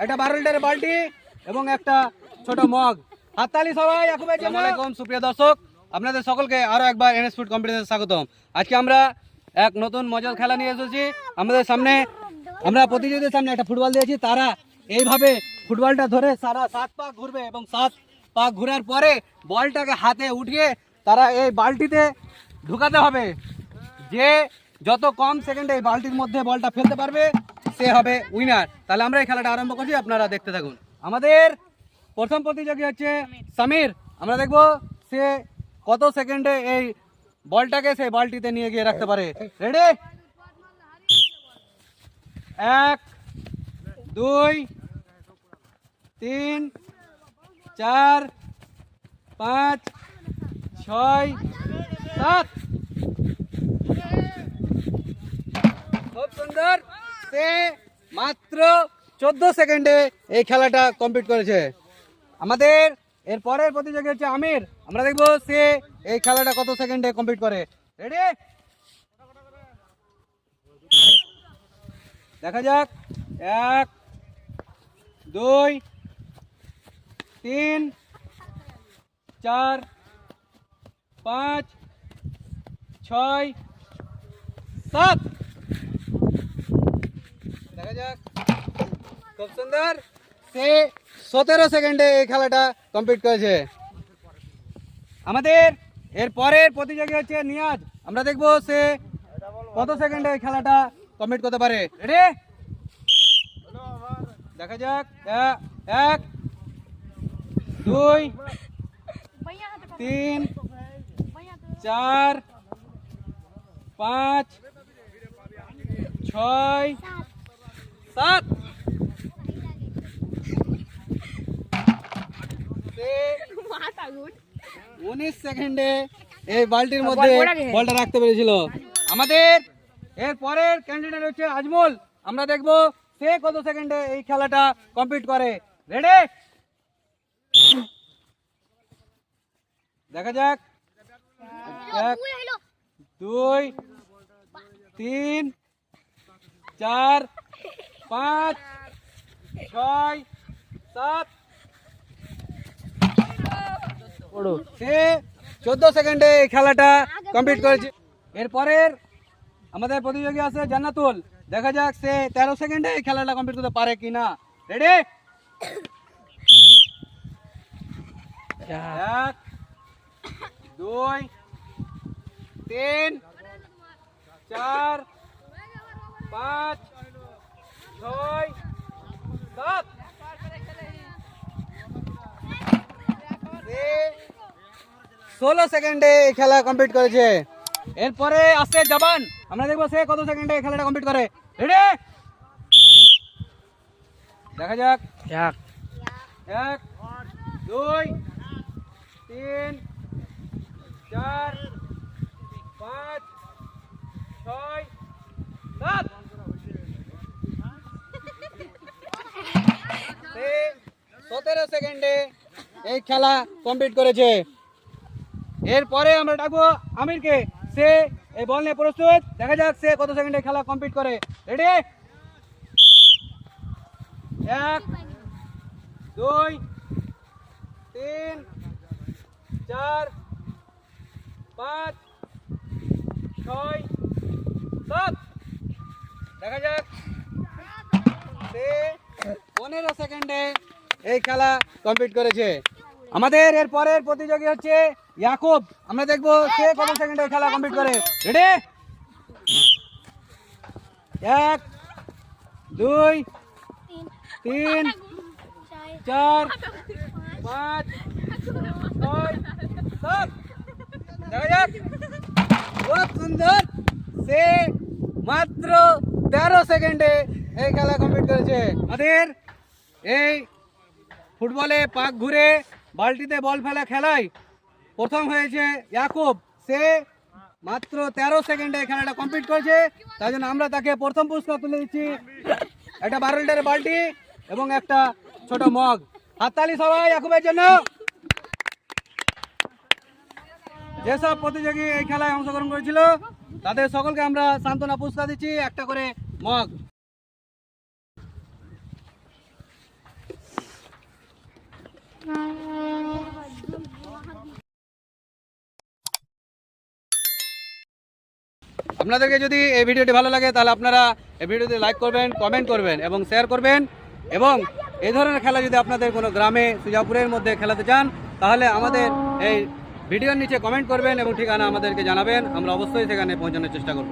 একটা 12 লিটারের বালতি এবং একটা ছোট মগ। হাততালি সবাই ইয়াকুবের জন্য। আসসালামু আলাইকুম সুপ্রিয় দর্শক, আপনাদের সকলকে আরো একবার এনএস ফুড কম্পিটিশনে স্বাগতম। আজকে আমরা এক নতুন মজার খেলা নিয়ে এসেছি আমাদের সামনে। আমরা প্রতিযোগীদের সামনে একটা ফুটবল দিয়েছি, তারা এইভাবে ফুটবলটা ধরে সারা 7 পাক ঘুরবে এবং 7 পাক ঘোরার পরে বলটাকে হাতে উঠিয়ে তারা এই বালতিতে ঢুকাতে হবে। যে যত কম সেকেন্ডে এই বালতির মধ্যে বলটা ফেলতে পারবে সে হবে উইনার। তাহলে আমরা এই খেলাটা আরম্ভ করছি, আপনারা দেখতে থাকুন। আমাদের প্রথম প্রতিযোগী হচ্ছে সামির। আমরা দেখব সে কত সেকেন্ডে এই বলটাকে সেই বালতিতে নিয়ে গিয়ে রাখতে পারে। রেডি? 1 2 3 4 5 6 7। খুব সুন্দর। সে মাত্র 14 সেকেন্ডে এই খেলাটা কমপ্লিট করেছে। আমাদের এর পরের প্রতিযোগী হচ্ছে আমির। আমরা দেখবো সে এই খেলাটা কত সেকেন্ডে কমপ্লিট করে। রেডি? দেখা যাক। 1 2 3 4 5 6 7। দেখা যাক। খুব সুন্দর। সে 17 সেকেন্ডে এই খেলাটা কমপ্লিট করেছে। আমাদের এর পরের প্রতিযোগী হচ্ছে নিয়াজ। আমরা দেখবো সে কত সেকেন্ডে এই খেলাটা কমপ্লিট করতে পারে। রেডি? দেখা যাক। 1 2 3 4 5 6 7। 19 সেকেন্ডে এই বালতির মধ্যে বলটা রাখতে পেরেছিল। আমাদের এর পরের ক্যান্ডিডেট হচ্ছে আজমল। আমরা দেখব সে কত সেকেন্ডে এই খেলাটা কমপ্লিট করে। রেডি? দেখা যাক। 1 2 3 4 5 6 7। সে 14 সেকেন্ডে এই খেলাটা কমপ্লিট করেছে। এরপরের আমাদের প্রতিযোগী আছে জান্নাতুল। দেখা যাক সে 13 সেকেন্ডে এই খেলাটা কমপ্লিট করতে পারে কিনা। রেডি? 1 2 3 4 5 6 7। 16 সেকেন্ডে এই খেলা কমপ্লিট করেছে। এরপরে আসছে জবান। আমরা দেখবো সে কত সেকেন্ডে এই খেলাটা কমপ্লিট করে। রেডি? দেখা যাক। 1 2 3 4 5 6 7। 17 সেকেন্ডে এই খেলা কমপ্লিট করেছে। এরপরে আমরা ডাকবো আমিরকে। সে এই বল নিয়ে প্রস্তুত। দেখা যাক সে কত সেকেন্ডে খেলা কমপ্লিট করে। রেডি? 1 2 3 4 5 6 7। দেখা যাক। সে 15 সেকেন্ডে এই খেলা কমপ্লিট করেছে। আমাদের এর পরের প্রতিযোগী হচ্ছে ইয়াকুব। আমরা দেখবো সে কত সেকেন্ডে খেলা কমপ্লিট করে। রেডি? 1 2 3 4 5 6 7। দেখা যাক। খুব সুন্দর। সে মাত্র 13 সেকেন্ডে এই খেলা কমপ্লিট করেছে। আমাদের এই ফুটবলে পাক ঘুরে বালতিতে বল ফেলা খেলায় প্রথম হয়েছে ইয়াকুব। সে মাত্র 13 সেকেন্ডে খেলাটা কমপ্লিট করেছে। তাই জন্য আমরা তাকে প্রথম পুরস্কার তুলে দিচ্ছি একটা 12 লিটারের বালতি এবং একটা ছোট মগ। হাততালি সবাই ইয়াকুবের জন্য। যেসব প্রতিযোগী এই খেলায় অংশগ্রহণ করেছিল তাদের সকলকে আমরা সান্ত্বনা পুরস্কার দিচ্ছি, একটা করে মগ। আপনাদেরকে যদি এই ভিডিওটি ভালো লাগে তাহলে আপনারা এই ভিডিওতে লাইক করবেন, কমেন্ট করবেন এবং শেয়ার করবেন। এবং এই ধরনের খেলা যদি আপনাদের কোনো গ্রামে সুজাপুরের মধ্যে খেলাতে চান তাহলে আমাদের এই ভিডিওর নিচে কমেন্ট করবেন এবং ঠিকানা আমাদেরকে জানাবেন, আমরা অবশ্যই সেখানে পৌঁছানোর চেষ্টা করব।